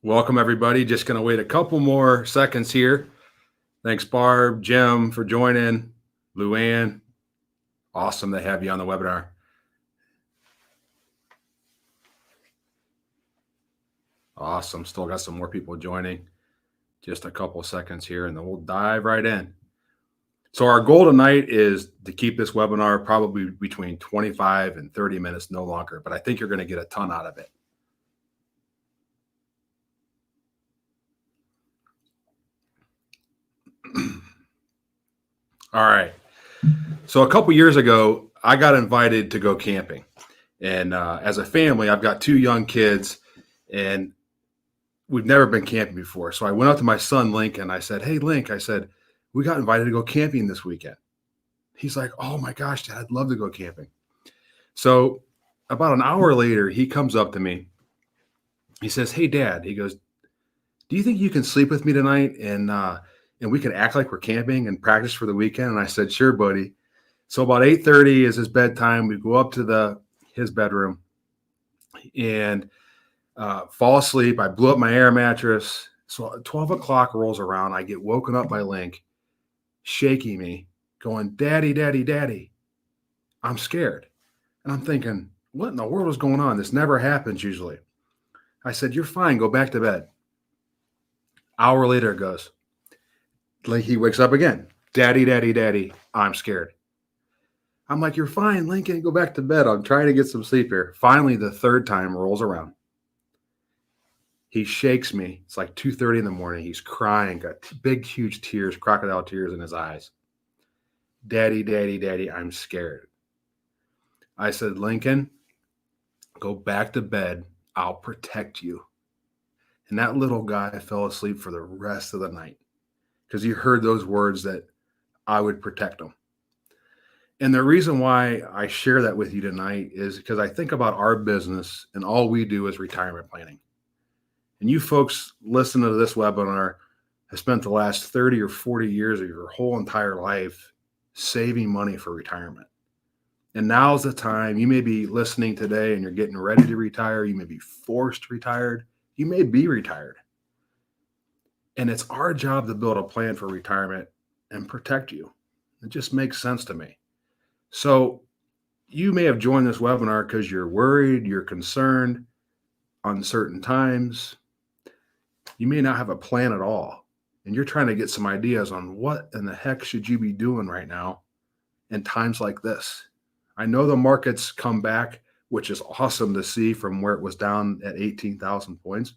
Welcome, everybody. Just going to wait a couple more seconds here. Thanks, Barb, Jim, for joining. Luann, awesome to have you on the webinar. Awesome. Still got some more people joining. Just a couple seconds here, and then we'll dive right in. So our goal tonight is to keep this webinar probably between 25 and 30 minutes, no longer, but I think you're going to get a ton out of it. All right. So a couple years ago, I got invited to go camping. And as a family, I've got two young kids, and we've never been camping before. So I went up to my son, Lincoln. I said, "Hey, Link," I said, "we got invited to go camping this weekend." He's like, "Oh my gosh, Dad, I'd love to go camping." So about an hour later, he comes up to me. He says, "Hey, Dad," he goes, "do you think you can sleep with me tonight and we can act like we're camping and practice for the weekend?" And I said, "Sure, buddy." So about 8:30 is his bedtime. We go up to his bedroom and fall asleep. I blew up my air mattress. So 12 o'clock rolls around. I get woken up by Link, shaking me, going, "Daddy, Daddy, Daddy, I'm scared." And I'm thinking, what in the world is going on? This never happens usually. I said, "You're fine. Go back to bed." Hour later it goes. Like he wakes up again. "Daddy, Daddy, Daddy, I'm scared." I'm like, "You're fine, Lincoln. Go back to bed. I'm trying to get some sleep here." Finally, the third time rolls around. He shakes me. It's like 2:30 in the morning. He's crying, got big, huge tears, crocodile tears in his eyes. "Daddy, Daddy, Daddy, I'm scared." I said, "Lincoln, go back to bed. I'll protect you." And that little guy fell asleep for the rest of the night because he heard those words that I would protect him. And the reason why I share that with you tonight is because I think about our business and all we do is retirement planning. And you folks listening to this webinar have spent the last 30 or 40 years of your whole entire life saving money for retirement. And now's the time. You may be listening today and you're getting ready to retire. You may be forced retired. You may be retired. And it's our job to build a plan for retirement and protect you. It just makes sense to me. So you may have joined this webinar because you're worried, you're concerned, uncertain times. You may not have a plan at all. And you're trying to get some ideas on what in the heck should you be doing right now in times like this. I know the markets come back, which is awesome to see from where it was down at 18,000 points.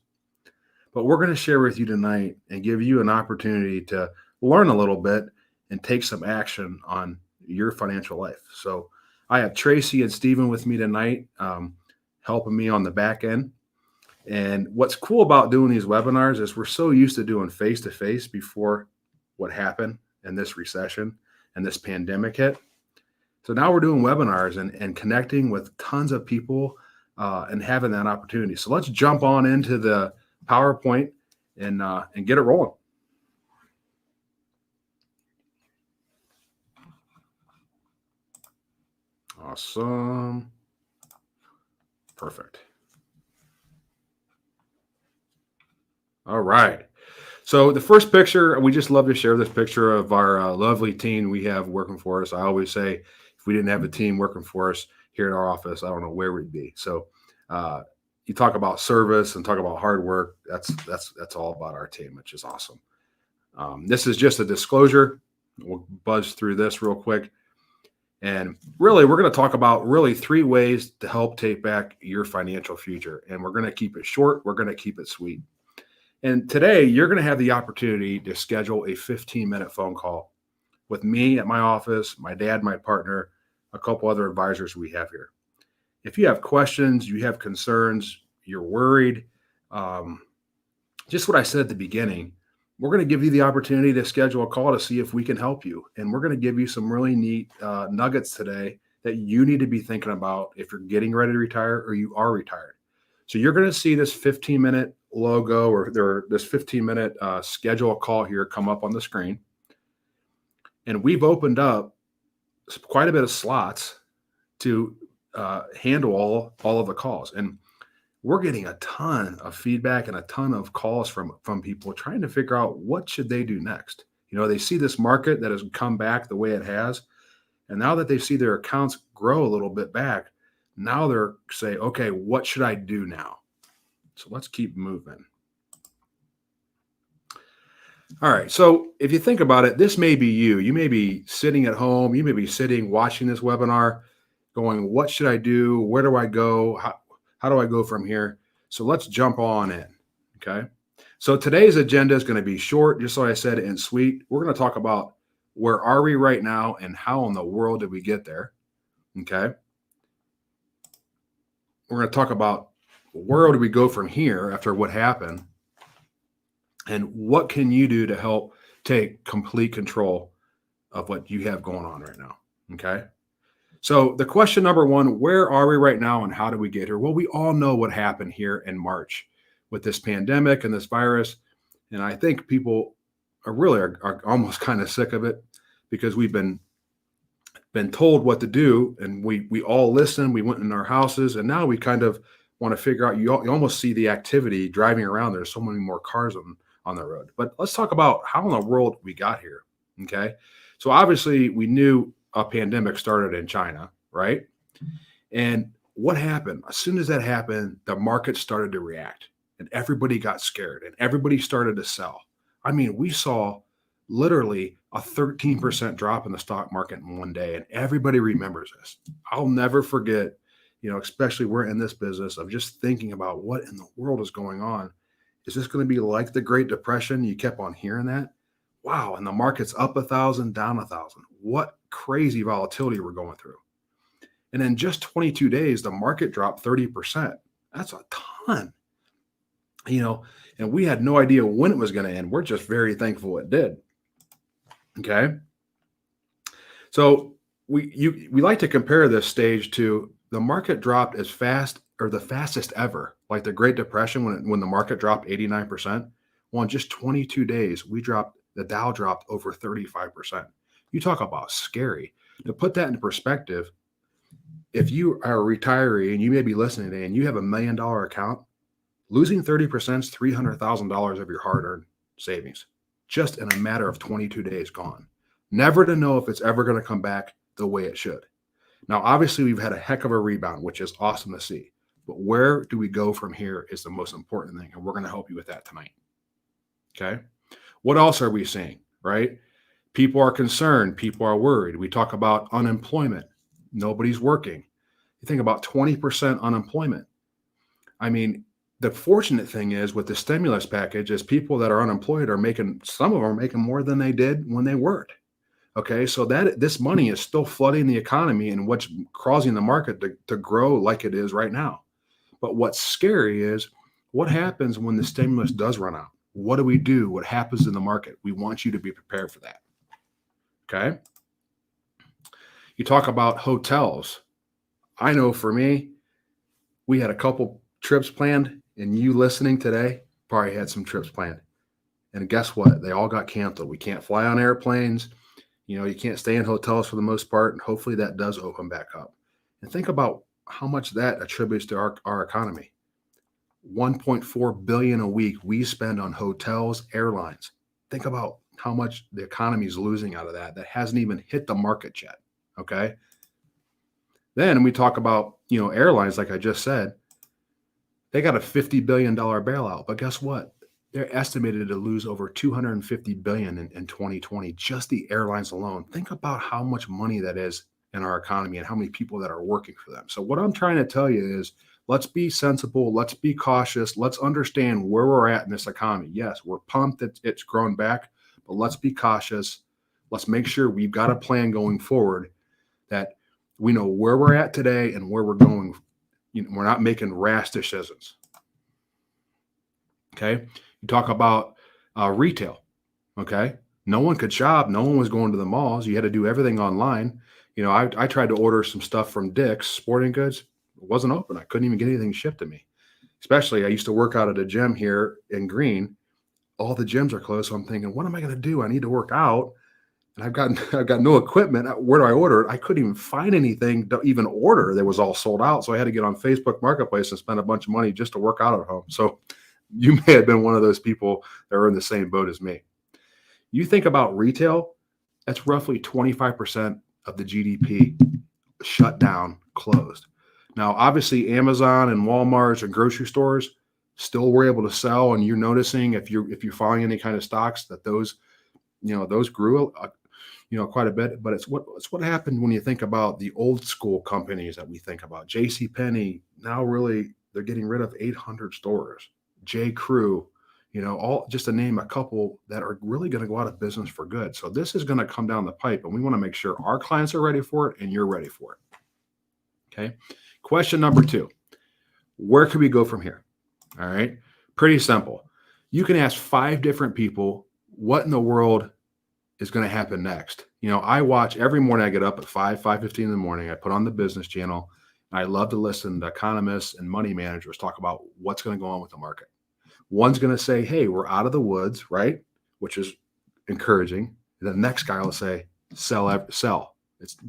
But we're going to share with you tonight and give you an opportunity to learn a little bit and take some action on your financial life. So I have Tracy and Stephen with me tonight, helping me on the back end. And what's cool about doing these webinars is we're so used to doing face-to-face before what happened in this recession and this pandemic hit. So now we're doing webinars and connecting with tons of people and having that opportunity. So let's jump on into the PowerPoint and get it rolling. Awesome. Perfect. All right. So the first picture, we just love to share this picture of our lovely team we have working for us. I always say, if we didn't have a team working for us here in our office, I don't know where we'd be. So you talk about service and talk about hard work. That's all about our team, which is awesome. This is just a disclosure. We'll buzz through this real quick. And really, we're going to talk about really 3 ways to help take back your financial future. And we're going to keep it short. We're going to keep it sweet. And today, you're going to have the opportunity to schedule a 15-minute phone call with me at my office, my dad, my partner, a couple other advisors we have here. If you have questions, you have concerns, you're worried, just what I said at the beginning, we're going to give you the opportunity to schedule a call to see if we can help you. And we're going to give you some really neat nuggets today that you need to be thinking about if you're getting ready to retire or you are retired. So you're going to see this 15-minute logo or this 15-minute schedule a call here come up on the screen. And we've opened up quite a bit of slots to handle all of the calls. And we're getting a ton of feedback and a ton of calls from people trying to figure out what should they do next. They see this market that has come back the way it has, and now that they see their accounts grow a little bit back, now they're saying, okay, what should I do now? So let's keep moving. All right. So if you think about it, this may be you. You may be sitting at home. You may be sitting watching this webinar going, what should I do? Where do I go? How do I go from here? So let's jump on in. Okay. So today's agenda is going to be short, just like I said, and sweet. We're going to talk about where are we right now and how in the world did we get there? Okay. We're going to talk about where do we go from here after what happened, and what can you do to help take complete control of what you have going on right now. Okay. So the question number one, where are we right now and how do we get here? Well, we all know what happened here in March with this pandemic and this virus. And I think people are almost kind of sick of it because we've been told what to do, and we all listened. We went in our houses, and now we kind of want to figure out. You almost see the activity driving around. There's so many more cars on the road. But let's talk about how in the world we got here. Okay, so obviously we knew a pandemic started in China, right? And what happened? As soon as that happened, the market started to react, and everybody got scared, and everybody started to sell. I mean, we saw literally a 13% drop in the stock market in one day, and everybody remembers this. I'll never forget, especially we're in this business of just thinking about what in the world is going on. Is this going to be like the Great Depression? You kept on hearing that. Wow. And the market's up 1,000, down 1,000. What crazy volatility we're going through. And in just 22 days, the market dropped 30%. That's a ton, and we had no idea when it was going to end. We're just very thankful it did. Okay. So we like to compare this stage to the market dropped as fast or the fastest ever, like the Great Depression when the market dropped 89%. Well, in just 22 days, the Dow dropped over 35%. You talk about scary. To put that into perspective, if you are a retiree and you may be listening today and you have $1 million account, losing 30% is $300,000 of your hard-earned savings, just in a matter of 22 days gone. Never to know if it's ever going to come back the way it should. Now, obviously, we've had a heck of a rebound, which is awesome to see. But where do we go from here is the most important thing, and we're going to help you with that tonight. Okay? What else are we seeing, right? People are concerned. People are worried. We talk about unemployment. Nobody's working. You think about 20% unemployment. I mean, the fortunate thing is with the stimulus package is people that are unemployed some of them are making more than they did when they weren't. Okay, so that this money is still flooding the economy and what's causing the market to grow like it is right now. But what's scary is what happens when the stimulus does run out? What do we do? What happens in the market? We want you to be prepared for that. Okay. You talk about hotels. I know for me, we had a couple trips planned, and you listening today probably had some trips planned. And guess what? They all got canceled. We can't fly on airplanes. You can't stay in hotels for the most part, and hopefully that does open back up. And think about how much that attributes to our economy. 1.4 billion a week we spend on hotels, airlines. Think about how much the economy is losing out of that hasn't even hit the market yet. Okay. Then we talk about, airlines, like I just said, they got a $50 billion bailout, but guess what? They're estimated to lose over $250 billion in 2020, just the airlines alone. Think about how much money that is in our economy and how many people that are working for them. So what I'm trying to tell you is let's be sensible. Let's be cautious. Let's understand where we're at in this economy. Yes, we're pumped that it's grown back, but let's be cautious. Let's make sure we've got a plan going forward that we know where we're at today and where we're going. We're not making rash decisions. Okay. You talk about retail. Okay. No one could shop. No one was going to the malls. You had to do everything online. I tried to order some stuff from Dick's Sporting Goods. It wasn't open. I couldn't even get anything shipped to me. Especially I used to work out at a gym here in Green. All the gyms are closed. So I'm thinking, what am I going to do? I need to work out. and I've got no equipment. Where do I order it? I couldn't even find anything to even order. That was all sold out. So I had to get on Facebook Marketplace and spend a bunch of money just to work out at home. So you may have been one of those people that are in the same boat as me. You think about retail, that's roughly 25% of the GDP shut down, closed. Now, obviously, Amazon and Walmart and grocery stores still were able to sell, and you're noticing if you're following any kind of stocks that those those grew quite a bit. But it's what happened when you think about the old school companies that we think about. J.C. Penney, now really they're getting rid of 800 stores. J. Crew, all just to name a couple that are really going to go out of business for good. So this is going to come down the pipe, and we want to make sure our clients are ready for it and you're ready for it. Okay. Question number 2, where could we go from here? All right. Pretty simple. You can ask 5 different people what in the world is going to happen next. I watch every morning. I get up at 5:15 in the morning. I put on the business channel. And I love to listen to economists and money managers talk about what's going to go on with the market. One's going to say, hey, we're out of the woods, right? Which is encouraging. The next guy will say, sell.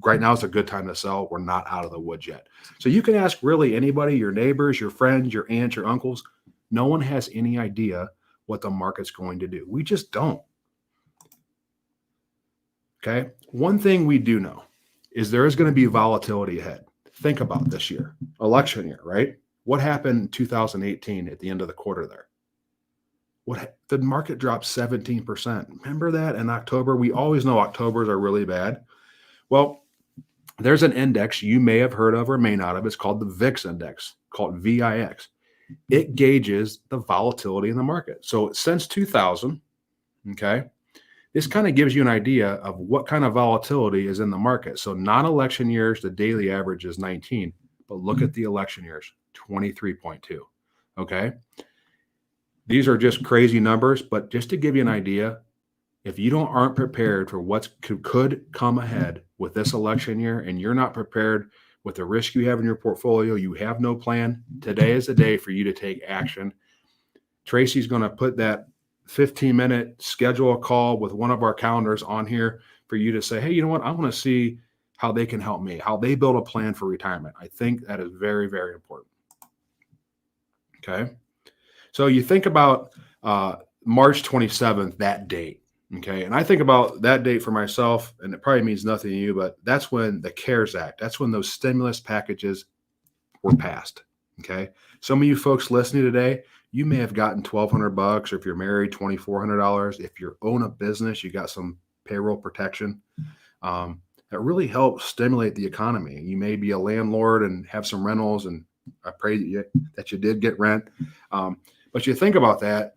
Right now is a good time to sell. We're not out of the woods yet. So you can ask really anybody, your neighbors, your friends, your aunts, your uncles. No one has any idea what the market's going to do. We just don't. Okay. One thing we do know is there is going to be volatility ahead. Think about this year, election year, right? What happened in 2018 at the end of the quarter there? The market dropped 17%. Remember that in October? We always know Octobers are really bad. Well, there's an index you may have heard of or may not have. It's called the VIX index, called VIX. It gauges the volatility in the market. So since 2000, okay, this kind of gives you an idea of what kind of volatility is in the market. So non-election years, the daily average is 19, but look at the election years, 23.2, okay? These are just crazy numbers, but just to give you an idea, if you aren't prepared for what could come ahead with this election year, and you're not prepared with the risk you have in your portfolio, you have no plan, today is the day for you to take action. Tracy's going to put that 15-minute schedule a call with one of our calendars on here for you to say, hey, you know what? I want to see how they can help me, how they build a plan for retirement. I think that is very, very important. Okay. So you think about March 27th, that date. Okay. And I think about that date for myself, and it probably means nothing to you, but that's when the CARES Act, that's when those stimulus packages were passed. Okay. Some of you folks listening today, you may have gotten $1,200, or if you're married, $2,400. If you own a business, you got some payroll protection. That really helps stimulate the economy. You may be a landlord and have some rentals, and I pray that you did get rent. But you think about that,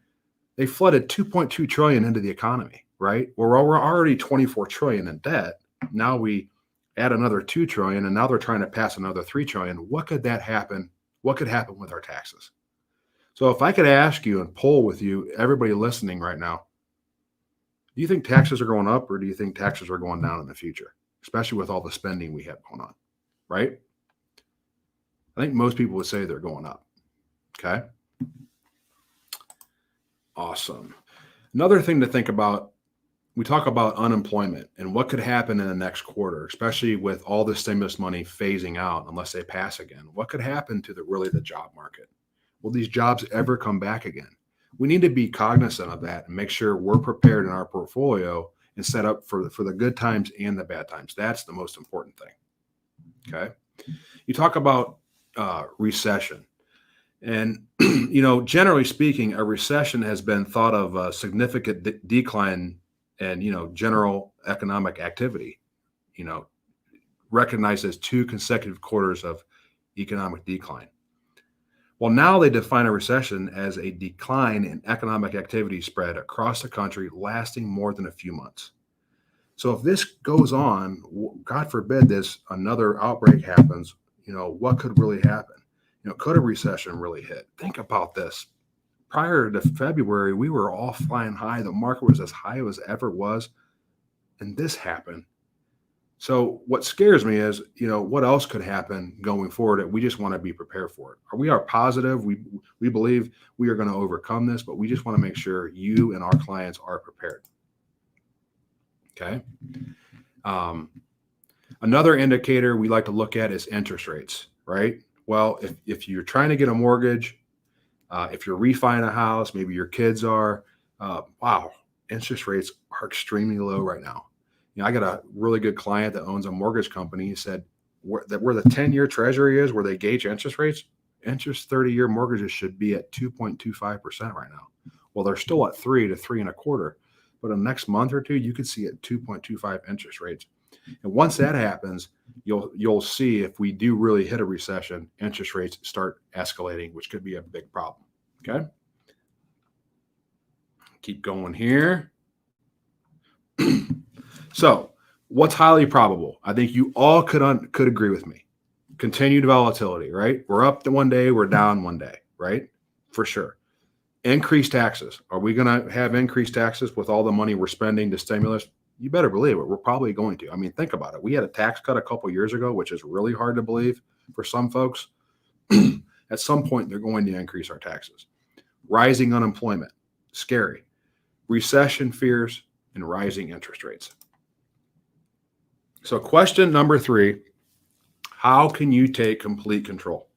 they flooded $2.2 trillion into the economy, right? We're already $24 trillion in debt. Now we add another $2 trillion, and now they're trying to pass another $3 trillion. What could that happen? What could happen with our taxes? So if I could ask you and poll with you, everybody listening right now, do you think taxes are going up, or do you think taxes are going down in the future, especially with all the spending we have going on, right? I think most people would say they're going up. Okay. Awesome. Another thing to think about, we talk about unemployment and what could happen in the next quarter, especially with all the stimulus money phasing out unless they pass again. What could happen to the job market? Will these jobs ever come back again? We need to be cognizant of that and make sure we're prepared in our portfolio and set up for the good times and the bad times. That's the most important thing. Okay. You talk about recession. And, generally speaking, a recession has been thought of a significant decline in, general economic activity, recognized as 2 consecutive quarters of economic decline. Well, now they define a recession as a decline in economic activity spread across the country lasting more than a few months. So if this goes on, God forbid another outbreak happens, what could really happen? Could a recession really hit? Think about this. Prior to February, we were all flying high. The market was as high as ever was. And this happened. So what scares me is, what else could happen going forward that we just want to be prepared for it. We are positive. We believe we are going to overcome this, but we just want to make sure you and our clients are prepared. Okay. Another indicator we like to look at is interest rates, right? Well, if you're trying to get a mortgage, if you're refining a house, maybe your kids are, wow, interest rates are extremely low right now. I got a really good client that owns a mortgage company. He said where the 10-year treasury is, where they gauge interest rates, interest 30-year mortgages should be at 2.25% right now. Well, they're still at 3 to 3.25, but in the next month or two, you could see at 2.25 interest rates. And once that happens, you'll see if we do really hit a recession, interest rates start escalating, which could be a big problem. Okay. Keep going here. So what's highly probable? I think you all could agree with me. Continued volatility, right? We're up one day, we're down one day, right? For sure. Increased taxes. Are we going to have increased taxes with all the money we're spending to stimulus? You better believe it. We're probably going to. I mean, think about it. We had a tax cut a couple years ago, which is really hard to believe for some folks. At some point, they're going to increase our taxes. Rising unemployment, scary. Recession fears and rising interest rates. So question number 3, how can you take complete control?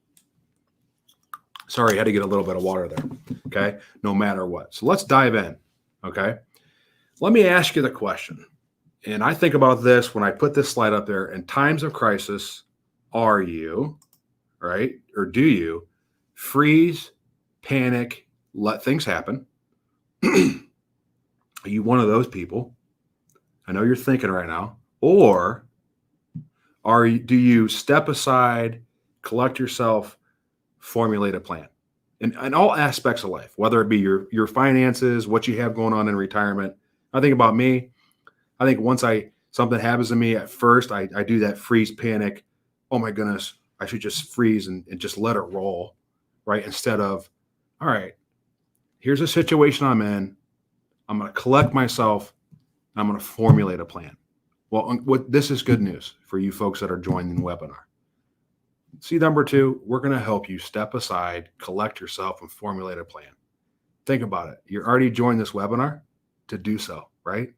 Sorry, I had to get a little bit of water there. Okay. No matter what. So let's dive in. Okay. Let me ask you the question. And I think about this when I put this slide up there. In times of crisis, are you, right? Or do you freeze, panic, let things happen? Are you one of those people? I know you're thinking right now. Or do you step aside, collect yourself, formulate a plan in all aspects of life, whether it be your finances, what you have going on in retirement? I think about me. I think once something happens to me, at first I do that freeze, panic. Oh my goodness, I should just freeze and just let it roll, right? Instead of, all right, here's a situation I'm in. I'm going to collect myself. I'm going to formulate a plan. Well, this is good news for you folks that are joining the webinar. See, number 2, we're going to help you step aside, collect yourself, and formulate a plan. Think about it. You're already joined this webinar to do so, right?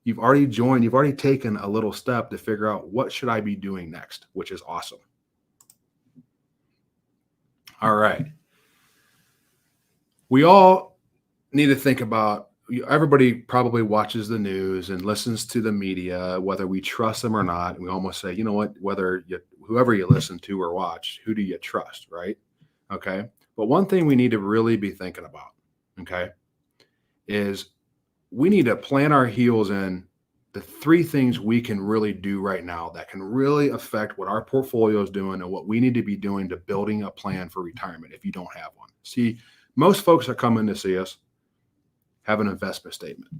You've already taken a little step to figure out what should I be doing next, which is awesome. All right. We all need to think about, everybody probably watches the news and listens to the media, whether we trust them or not. We almost say, you know what, whoever you listen to or watch, who do you trust, right? Okay. But one thing we need to really be thinking about, okay, is we need to plant our heels in the 3 things we can really do right now that can really affect what our portfolio is doing and what we need to be doing to building a plan for retirement if you don't have one. See, most folks that come in to see us have an investment statement.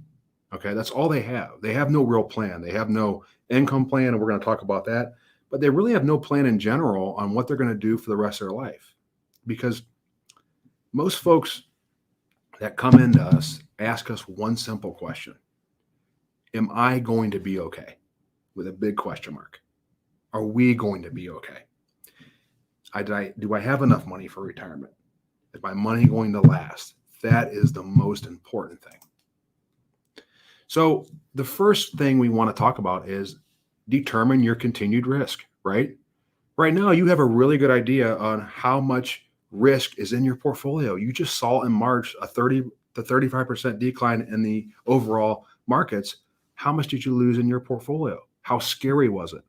Okay, that's all they have. They have no real plan. They have no income plan, and we're going to talk about that. But they really have no plan in general on what they're going to do for the rest of their life. Because most folks that come into us ask us one simple question. Am I going to be okay? With a big question mark. Are we going to be okay? Do I have enough money for retirement? Is my money going to last? That is the most important thing. So the first thing we want to talk about is determine your continued risk, right? Right now, you have a really good idea on how much risk is in your portfolio. You just saw in March a 30 to 35% decline in the overall markets. How much did you lose in your portfolio? How scary was it?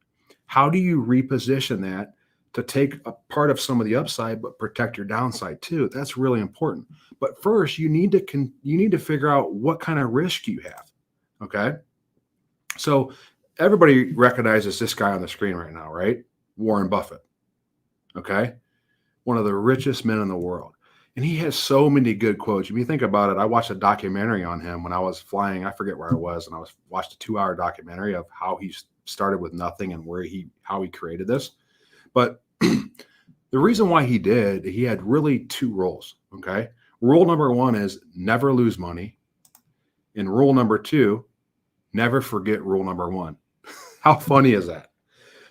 How do you reposition that to take a part of some of the upside, but protect your downside too? That's really important. But first, you need to figure out what kind of risk you have. Okay. So everybody recognizes this guy on the screen right now, right? Warren Buffett. Okay. One of the richest men in the world. And he has so many good quotes. If you think about it, I watched a documentary on him when I was flying. I forget where I was, and watched a 2-hour documentary of how he started with nothing and how he created this. But the reason why he had really 2 rules. Okay. Rule number 1 is never lose money. And rule number 2, never forget rule number 1. How funny is that?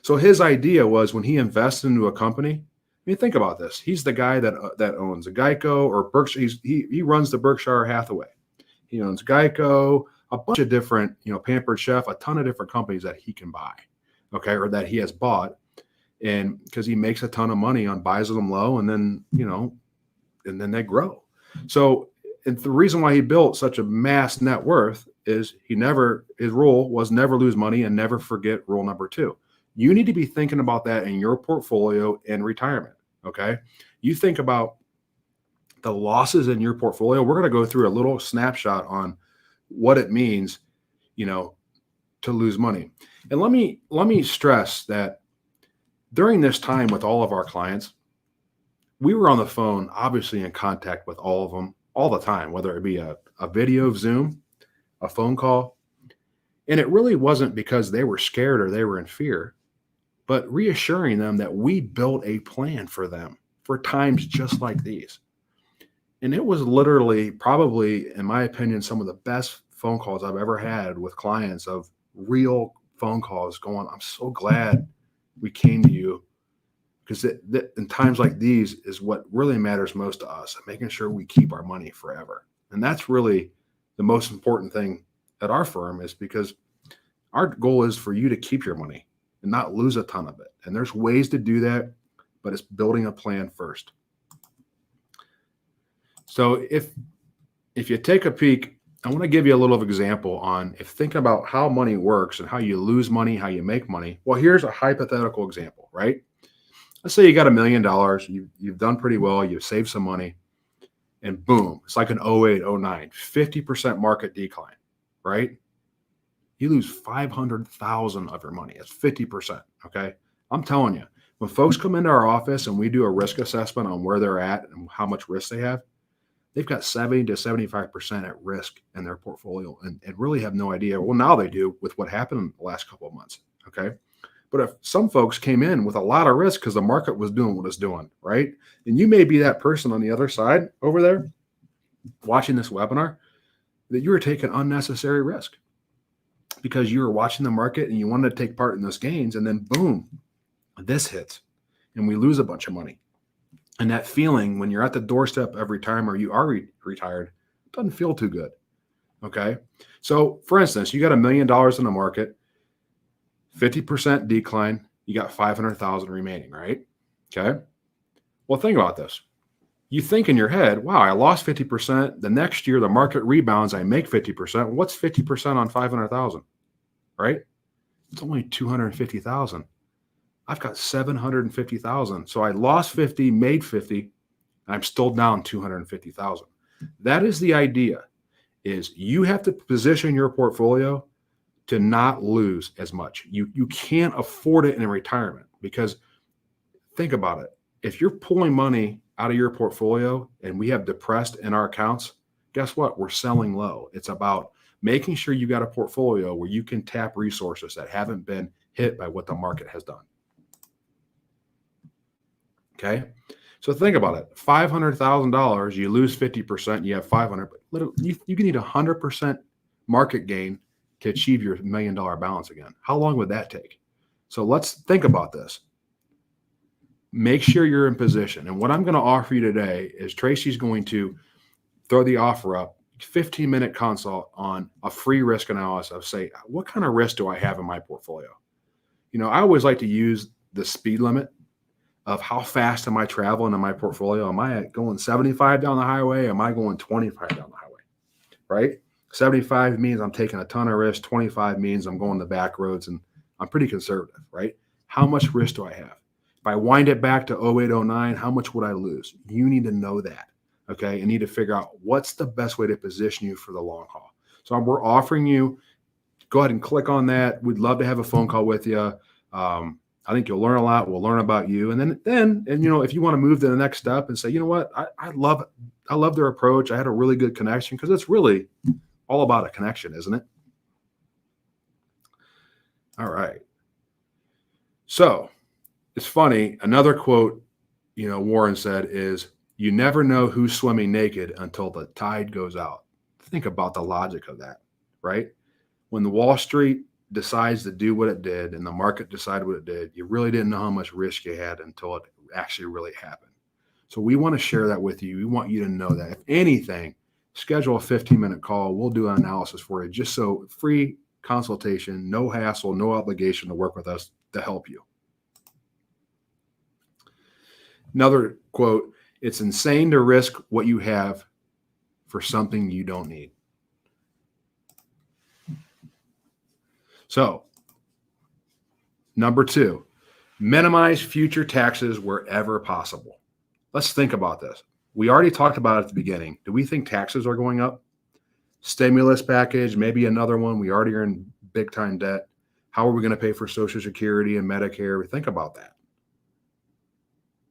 So his idea was when he invested into a company, I mean, think about this. He's the guy that owns a Geico or Berkshire. He runs the Berkshire Hathaway. He owns Geico, a bunch of different, Pampered Chef, a ton of different companies that he can buy, okay, or that he has bought. And because he makes a ton of money on buys them low and then, and then they grow. So, and the reason why he built such a mass net worth is his rule was never lose money and never forget rule number 2. You need to be thinking about that in your portfolio in retirement. Okay. You think about the losses in your portfolio. We're going to go through a little snapshot on what it means, to lose money. And let me stress that during this time with all of our clients, we were on the phone, obviously in contact with all of them all the time, whether it be a video of Zoom, a phone call. And it really wasn't because they were scared or they were in fear, but reassuring them that we built a plan for them for times just like these. And it was literally, probably, in my opinion, some of the best phone calls I've ever had with clients, of real phone calls going, I'm so glad we came to you, because in times like these is what really matters most to us, making sure we keep our money forever. And that's really the most important thing at our firm, is because our goal is for you to keep your money and not lose a ton of it. And there's ways to do that, but it's building a plan first. So if you take a peek, I want to give you a little example on think about how money works and how you lose money, how you make money. Well, here's a hypothetical example, right? Let's say you got $1 million, you've done pretty well, you've saved some money, and boom, it's like an 08, 09, 50% market decline, right? You lose 500,000 of your money. It's 50%, okay? I'm telling you, when folks come into our office and we do a risk assessment on where they're at and how much risk they have, they've got 70 to 75% at risk in their portfolio and really have no idea. Well, now they do with what happened in the last couple of months, okay? But if some folks came in with a lot of risk because the market was doing what it's doing, right? And you may be that person on the other side over there watching this webinar, that you were taking unnecessary risk because you were watching the market and you wanted to take part in those gains, and then boom, this hits and we lose a bunch of money. And that feeling when you're at the doorstep every time, or you are retired, doesn't feel too good. Okay. So for instance, you got $1 million in the market, 50% decline, you got 500,000 remaining, right? Okay. Well, think about this. You think in your head, wow, I lost 50%. The next year, the market rebounds, I make 50%. What's 50% on 500,000, right? It's only 250,000. I've got 750,000. So I lost 50, made 50, and I'm still down 250,000. That is the idea, is you have to position your portfolio to not lose as much. You can't afford it in retirement, because think about it. If you're pulling money out of your portfolio and we have depressed in our accounts, guess what? We're selling low. It's about making sure you got a portfolio where you can tap resources that haven't been hit by what the market has done. Okay. So think about it. $500,000, you lose 50%, you have 500, but you can need 100% market gain to achieve your $1 million balance again. How long would that take? So let's think about this. Make sure you're in position. And what I'm going to offer you today is Tracy's going to throw the offer up, 15-minute consult on a free risk analysis of, say, what kind of risk do I have in my portfolio? I always like to use the speed limit of how fast am I traveling in my portfolio? Am I going 75 down the highway? Am I going 25 down the highway? Right? 75 means I'm taking a ton of risk. 25 means I'm going the back roads, and I'm pretty conservative, right? How much risk do I have? If I wind it back to 08, 09, how much would I lose? You need to know that, okay? You need to figure out what's the best way to position you for the long haul. So we're offering you, go ahead and click on that. We'd love to have a phone call with you. I think you'll learn a lot. We'll learn about you. And then, if you want to move to the next step and say, you know what, I love their approach. I had a really good connection, because it's really all about a connection, isn't it? All right. So it's funny. Another quote, Warren said is, you never know who's swimming naked until the tide goes out. Think about the logic of that, right? When the Wall Street decides to do what it did and the market decided what it did, you really didn't know how much risk you had until it actually really happened. So we want to share that with you. We want you to know that if anything, schedule a 15-minute call. We'll do an analysis for you. Just so free consultation, no hassle, no obligation to work with us to help you. Another quote, it's insane to risk what you have for something you don't need. So, number 2, minimize future taxes wherever possible. Let's think about this. We already talked about it at the beginning. Do we think taxes are going up? Stimulus package, maybe another one. We already are in big time debt. How are we going to pay for Social Security and Medicare? Think about that.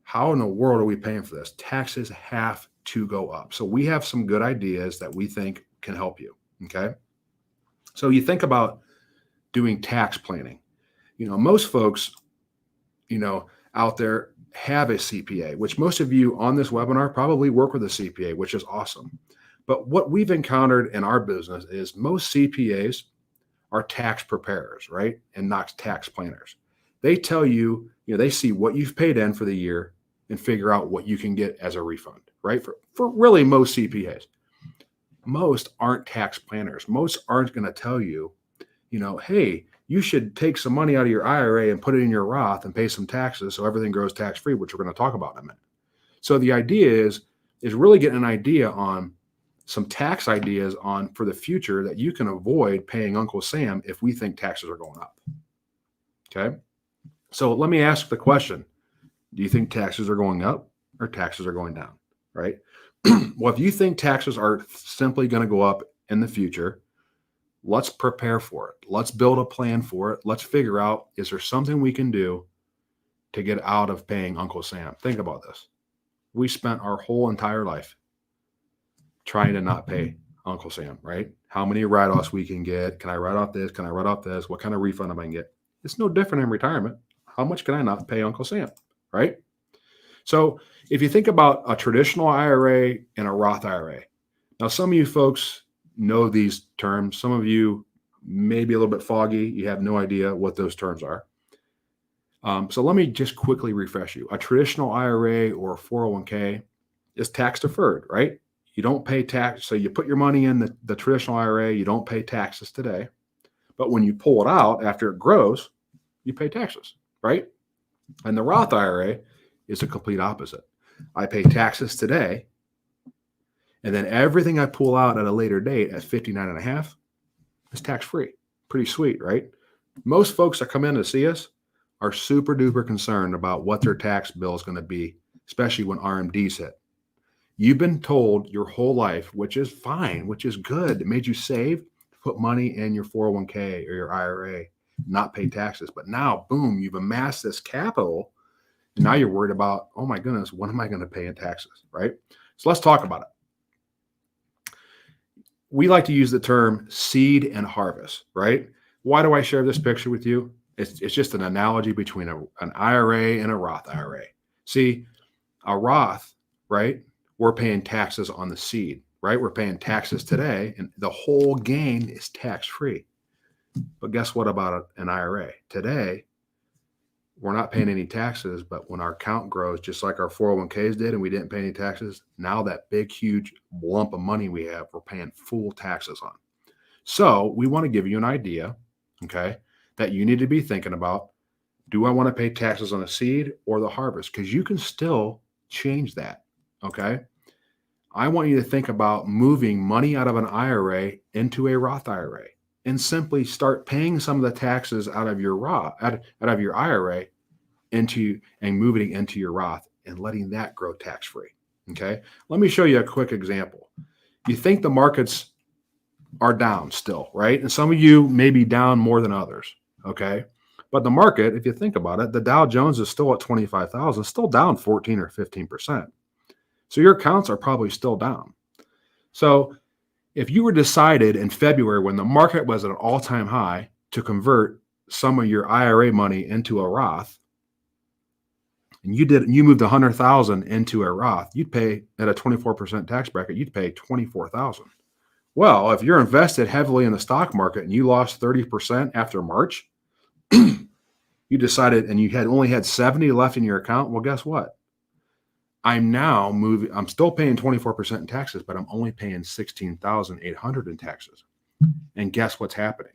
How in the world are we paying for this? Taxes have to go up. So we have some good ideas that we think can help you. Okay. So you think about doing tax planning. Most folks, out there have a CPA, which most of you on this webinar probably work with a CPA, which is awesome. But what we've encountered in our business is most CPAs are tax preparers, right? And not tax planners. They tell you, they see what you've paid in for the year and figure out what you can get as a refund, right? For really most CPAs. Most aren't tax planners. Most aren't going to tell you, hey, you should take some money out of your IRA and put it in your Roth and pay some taxes so everything grows tax-free, which we're going to talk about in a minute. So the idea is really getting an idea on some tax ideas for the future that you can avoid paying Uncle Sam if we think taxes are going up. Okay. So let me ask the question. Do you think taxes are going up or taxes are going down? Right. Well, if you think taxes are simply going to go up in the future, let's prepare for it. Let's build a plan for it. Let's figure out, is there something we can do to get out of paying Uncle Sam? Think about this. We spent our whole entire life trying to not pay Uncle Sam, right? How many write-offs we can get? Can I write off this? Can I write off this? What kind of refund am I going to get? It's no different in retirement. How much can I not pay Uncle Sam, right? So if you think about a traditional IRA and a Roth IRA, now some of you folks know these terms. Some of you may be a little bit foggy. You have no idea what those terms are. So let me just quickly refresh you. A traditional IRA or 401k is tax deferred, right? You don't pay tax. So you put your money in the traditional IRA, you don't pay taxes today. But when you pull it out after it grows, you pay taxes, right? And the Roth IRA is the complete opposite. I pay taxes today, and then everything I pull out at a later date at 59 and a half is tax-free. Pretty sweet, right? Most folks that come in to see us are super duper concerned about what their tax bill is going to be, especially when RMDs hit. You've been told your whole life, which is fine, which is good. It made you save, put money in your 401k or your IRA, not pay taxes. But now, boom, you've amassed this capital. And now you're worried about, oh my goodness, what am I going to pay in taxes, right? So let's talk about it. We like to use the term seed and harvest, right? Why do I share this picture with you? It's just an analogy between an IRA and a Roth IRA. See, a Roth, right? We're paying taxes on the seed, right? We're paying taxes today, and the whole gain is tax-free. But guess what about an IRA? Today, we're not paying any taxes, but when our account grows, just like our 401ks did, and we didn't pay any taxes, now that big, huge lump of money we have, we're paying full taxes on. So we want to give you an idea, okay, that you need to be thinking about. Do I want to pay taxes on the seed or the harvest? Because you can still change that, okay? I want you to think about moving money out of an IRA into a Roth IRA and simply start paying some of the taxes out of your Roth, out of your IRA into and moving into your Roth and letting that grow tax-free. Okay. Let me show you a quick example. You think the markets are down still, right? And some of you may be down more than others. Okay. But the market, if you think about it, the Dow Jones is still at 25,000, still down 14 or 15%. So your accounts are probably still down. So if you were decided in February when the market was at an all-time high to convert some of your IRA money into a Roth, and you moved 100,000 into a Roth, you'd pay at a 24% tax bracket, you'd pay 24,000. Well, if you're invested heavily in the stock market and you lost 30% after March, you decided and you had only had 70 left in your account, well, guess what? I'm still paying 24% in taxes, but I'm only paying 16,800 in taxes. And guess what's happening?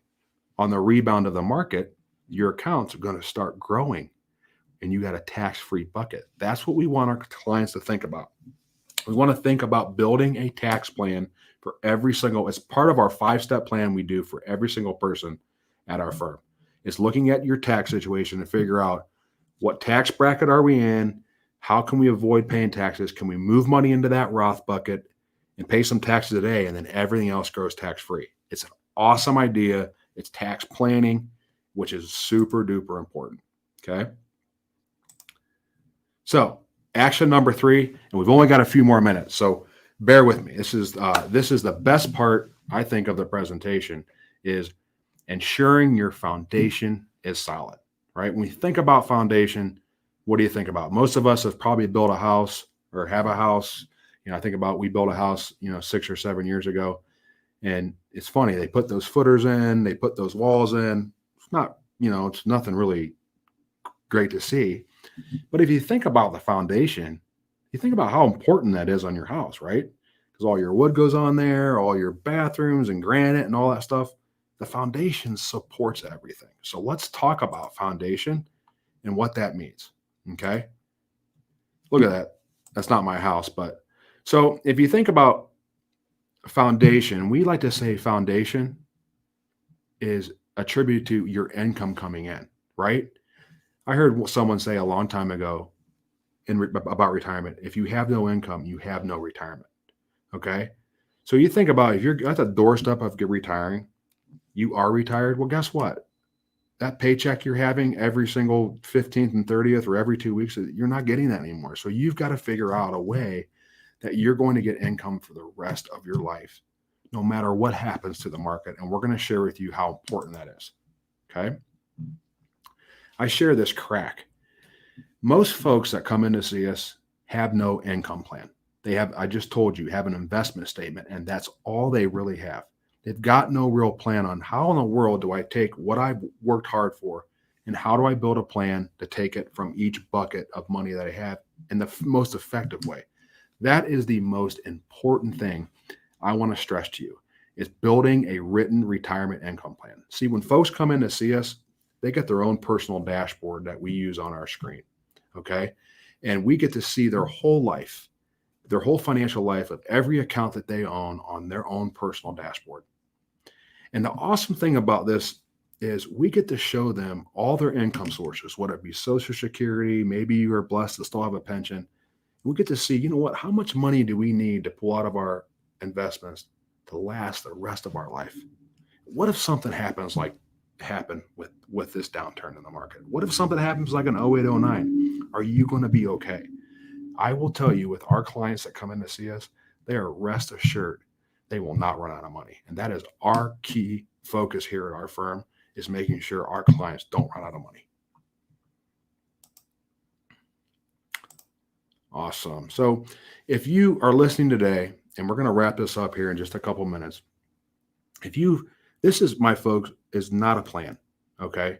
On the rebound of the market, your accounts are going to start growing and you got a tax-free bucket. That's what we want our clients to think about. We want to think about building a tax plan for every single, it's part of our 5-step plan we do for every single person at our firm. It's looking at your tax situation and figure out what tax bracket are we in? How can we avoid paying taxes? Can we move money into that Roth bucket and pay some taxes today, and then everything else grows tax-free? It's an awesome idea. It's tax planning, which is super duper important. Okay. So action number 3, and we've only got a few more minutes, so bear with me. This is the best part, I think, of the presentation, is ensuring your foundation is solid, right? When you think about foundation, what do you think about? Most of us have probably built a house or have a house. I think about, we built a house, 6 or 7 years ago. And it's funny, they put those footers in, they put those walls in. It's not, it's nothing really great to see. But if you think about the foundation, you think about how important that is on your house, right? Because all your wood goes on there, all your bathrooms and granite and all that stuff. The foundation supports everything. So let's talk about foundation and what that means. Okay. Look at that. That's not my house, but so if you think about foundation, we like to say foundation is attributed to your income coming in, right? I heard someone say a long time ago about retirement, if you have no income, you have no retirement. Okay. So you think about, if you're at the doorstep of retiring, you are retired. Well, guess what? That paycheck you're having every single 15th and 30th or every 2 weeks, you're not getting that anymore. So you've got to figure out a way that you're going to get income for the rest of your life, no matter what happens to the market. And we're going to share with you how important that is. Okay. I share this crack. Most folks that come in to see us have no income plan. They have, I just told you, have an investment statement, and that's all they really have. They've got no real plan on how in the world do I take what I've worked hard for and how do I build a plan to take it from each bucket of money that I have in the most effective way. That is the most important thing I want to stress to you, is building a written retirement income plan. See, when folks come in to see us, they get their own personal dashboard that we use on our screen. Okay. And we get to see their whole life, their whole financial life of every account that they own on their own personal dashboard. And the awesome thing about this is we get to show them all their income sources, whether it be Social Security, maybe you are blessed to still have a pension. We get to see, how much money do we need to pull out of our investments to last the rest of our life? What if something happens like happened with this downturn in the market? What if something happens like an 08, 09? Are you going to be okay? I will tell you, with our clients that come in to see us, they are rest assured they will not run out of money. And that is our key focus here at our firm, is making sure our clients don't run out of money. Awesome. So if you are listening today, and we're going to wrap this up here in just a couple minutes, this is, my folks, is not a plan. Okay.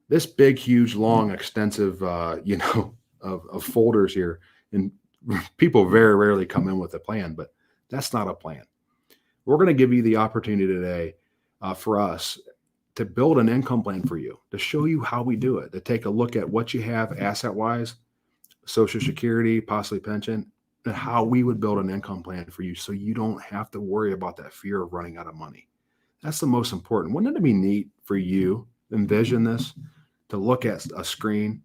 This big, huge, long, extensive, of folders here, and people very rarely come in with a plan, but that's not a plan. We're going to give you the opportunity today for us to build an income plan for you, to show you how we do it, to take a look at what you have asset-wise, Social Security, possibly pension, and how we would build an income plan for you so you don't have to worry about that fear of running out of money. That's the most important. Wouldn't it be neat for you, envision this, to look at a screen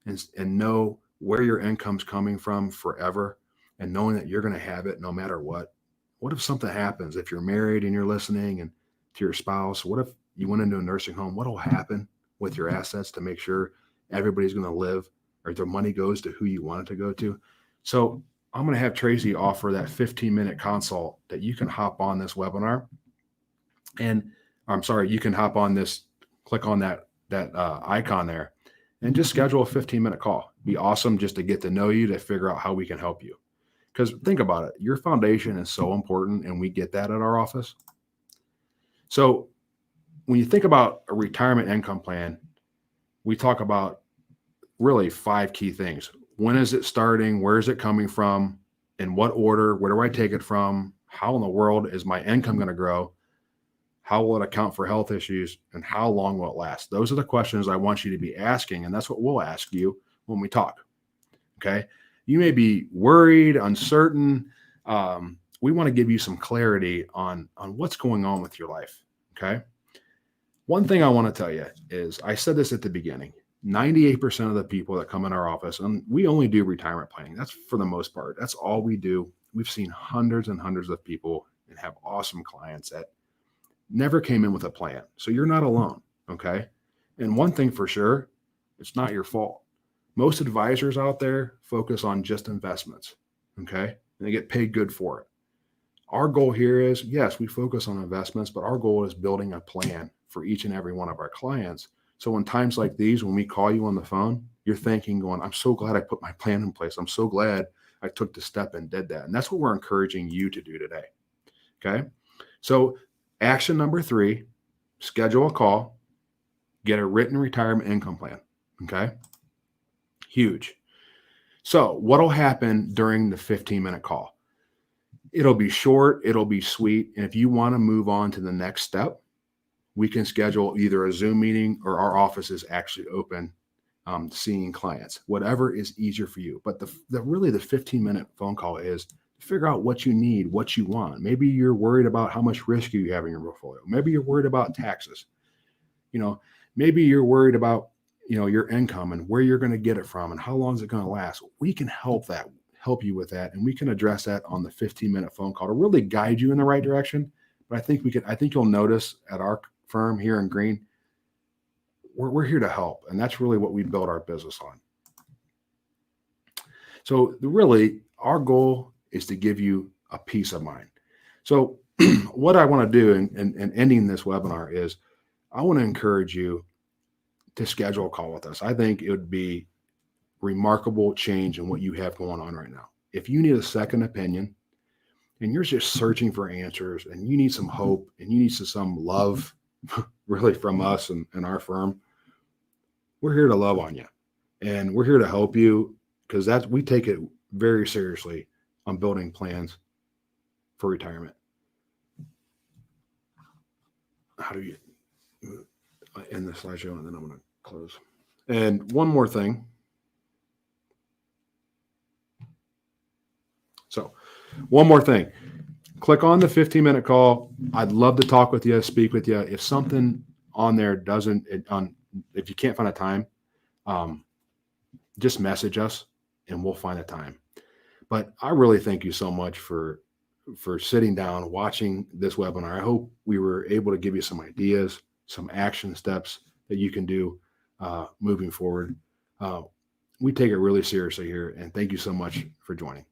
and know where your income's coming from forever, and knowing that you're going to have it no matter what? What if something happens? If you're married and you're listening, and to your spouse, what if you went into a nursing home? What will happen with your assets to make sure everybody's going to live, or their money goes to who you want it to go to? So I'm going to have Tracy offer that 15-minute consult that you can hop on this webinar. And you can hop on this, click on that icon there, and just schedule a 15-minute call. Be awesome just to get to know you, to figure out how we can help you. Because think about it, your foundation is so important, and we get that at our office. So when you think about a retirement income plan, we talk about really 5 key things. When is it starting? Where is it coming from? In what order? Where do I take it from? How in the world is my income going to grow? How will it account for health issues? And how long will it last? Those are the questions I want you to be asking. And that's what we'll ask you when we talk. Okay. You may be worried, uncertain. We want to give you some clarity on what's going on with your life. Okay. One thing I want to tell you is I said this at the beginning. 98% of the people that come in our office, and we only do retirement planning. That's for the most part. That's all we do. We've seen hundreds and hundreds of people and have awesome clients that never came in with a plan. So you're not alone. Okay. And one thing for sure, it's not your fault. Most advisors out there focus on just investments. Okay. And they get paid good for it. Our goal here is, yes, we focus on investments, but our goal is building a plan for each and every one of our clients. So in times like these, when we call you on the phone, you're thinking, going, I'm so glad I put my plan in place. I'm so glad I took the step and did that. And that's what we're encouraging you to do today. Okay. So action number 3, schedule a call, get a written retirement income plan. Okay. Huge. So what'll happen during the 15-minute call? It'll be short, it'll be sweet. And if you want to move on to the next step, we can schedule either a Zoom meeting or our office is actually open, seeing clients, whatever is easier for you. But really the 15-minute phone call is to figure out what you need, what you want. Maybe you're worried about how much risk you have in your portfolio. Maybe you're worried about taxes. Maybe you're worried about, your income and where you're going to get it from and how long is it going to last. We can help you with that. And we can address that on the 15-minute phone call to really guide you in the right direction. But I think you'll notice at our firm here in Green, we're here to help. And that's really what we build our business on. So really our goal is to give you a peace of mind. So what I want to do in ending this webinar is I want to encourage you to schedule a call with us. I think it would be remarkable change in what you have going on right now. If you need a second opinion and you're just searching for answers and you need some hope and you need some love really from us and our firm, we're here to love on you and we're here to help you because we take it very seriously on building plans for retirement. How do you end the slideshow and then I'm going to close. And one more thing. So one more thing, click on the 15-minute call. I'd love to talk with you, speak with you. If something on there if you can't find a time, just message us and we'll find a time. But I really thank you so much for sitting down, watching this webinar. I hope we were able to give you some ideas, some action steps that you can do moving forward. We take it really seriously here, and thank you so much for joining.